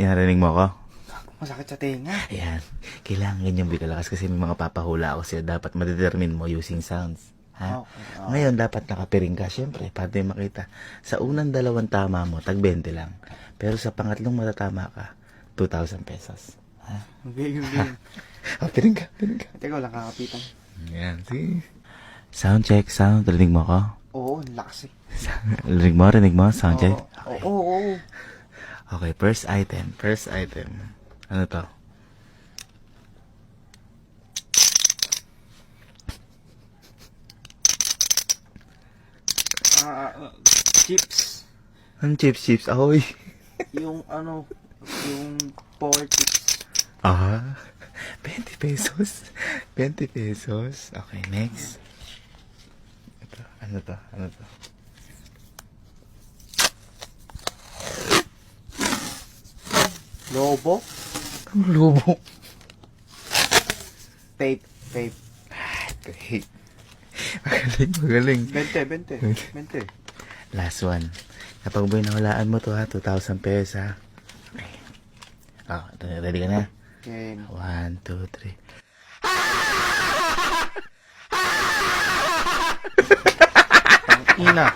Yan, narinig mo ako? Masakit sa tenga. Ayan. Kailangan ganyang bigalakas kasi may mga papahula ako sila. Dapat ma-determine mo using sounds. Ha? Okay. Ngayon, dapat nakapiring ka. Siyempre, para din makita. Sa unang dalawang tama mo, tag 20 lang. Pero sa pangatlong matatama ka, 2,000 pesos. Ha? Okay. Piring ka, piring ka. Teka, walang kakapitan. Ayan, sige. Sound check, sound. Rinig mo ako? Oo, lakas eh. Rinig mo? Sound check? Oo. Okay, first item. Ano to? Chips. Ang chips. Ahoy. Yung yung power chips. 20 pesos. 20 pesos. Okay, next. Ito, ano to? Lobo. Ang lubo. Tape. Okay. Magaling. 20. Last one. Kapag buhay nahulaan mo to ha, 2,000 pesos ha. Okay. Ready ka na? Okay. 1, 2, 3. Ina.